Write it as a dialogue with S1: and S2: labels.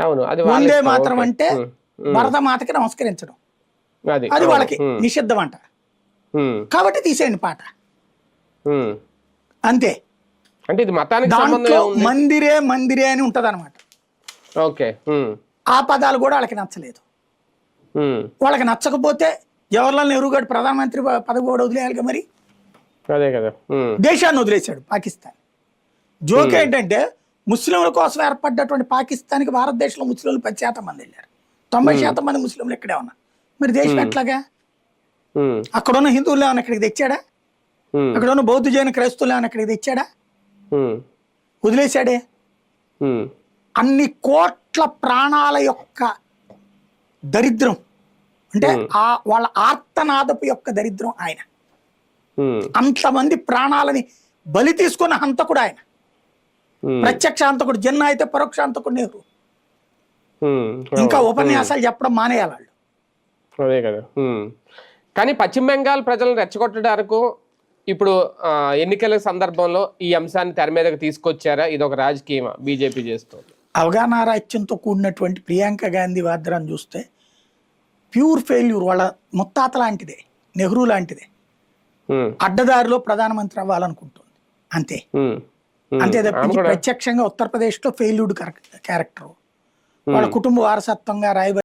S1: అవును, అది
S2: వందే
S1: వాళ్ళిష్టం.
S2: మాత్రం
S1: ఓకే.
S2: అంటే భరతమాతకి నమస్కరించడం, అది వాళ్ళకి నిషిద్ధం అంట. కాబట్టి తీసేయండి పాట, అంతే.
S1: అంటే ఇది మతానికి సంబంధం
S2: దాంట్లో
S1: ఏముంది?
S2: మందిరే మందిరే అని ఉంటది అనమాట.
S1: ఓకే.
S2: ఆ పదాలు కూడా వాళ్ళకి నచ్చలేదు. వాళ్ళకి నచ్చకపోతే జవహర్లాల్ నెహ్రూ గారు ప్రధానమంత్రి పదవి కూడా వదిలేయాలిగా మరి.
S1: అదే కదా.
S2: దేశాన్ని వదిలేశాడు పాకిస్తాన్. జోక్ ఏంటంటే ముస్లింల కోసం ఏర్పడ్డటువంటి పాకిస్తాన్కి భారతదేశంలో ముస్లింలు 10% మంది వెళ్ళారు, 90% మంది ముస్లింలు ఇక్కడే ఉన్నారు. మరి దేశం ఎట్లాగా? అక్కడ ఉన్న హిందువులు ఏమైనా ఇక్కడికి తెచ్చాడా? అక్కడ ఉన్న బౌద్ధ జైన క్రైస్తవులు ఏమైనా ఇక్కడికి తెచ్చాడా? వదిలేశాడే. అన్ని కోట్ల ప్రాణాల యొక్క దరిద్రం అంటే వాళ్ళ ఆర్తనాదపు యొక్క దరిద్రం ఆయన. అంతమంది ప్రాణాలని బలి తీసుకున్న హంతకుడు ఆయన, ప్రత్యక్ష హంతకుడు జిన్నా అయితే పరోక్ష హంతకుడు నెహ్రూ. ఇంకా ఉపన్యాసాలు చెప్పడం మానేయాలి వాళ్ళు.
S1: అదే కదా. కానీ పశ్చిమ బెంగాల్ ప్రజలను రెచ్చగొట్టడానికి ఇప్పుడు ఎన్నికల సందర్భంలో ఈ అంశాన్ని తెర మీదకి తీసుకొచ్చారా? ఇది ఒక రాజకీయమా బీజేపీ చేస్తుంది?
S2: అవగాహన రాహిత్యంతో కూడినటువంటి ప్రియాంక గాంధీ వాద్రాన్ని చూస్తే ప్యూర్ ఫెయిల్యూర్. వాళ్ళ ముత్తాత లాంటిదే, నెహ్రూ లాంటిదే. అడ్డదారిలో ప్రధానమంత్రి అవ్వాలనుకుంటుంది అంతే. అంతే తప్పించి ప్రత్యక్షంగా ఉత్తరప్రదేశ్లో ఫెయిల్యూర్డ్ క్యారెక్టర్. వాళ్ళ కుటుంబ వారసత్వంగా రాయబడి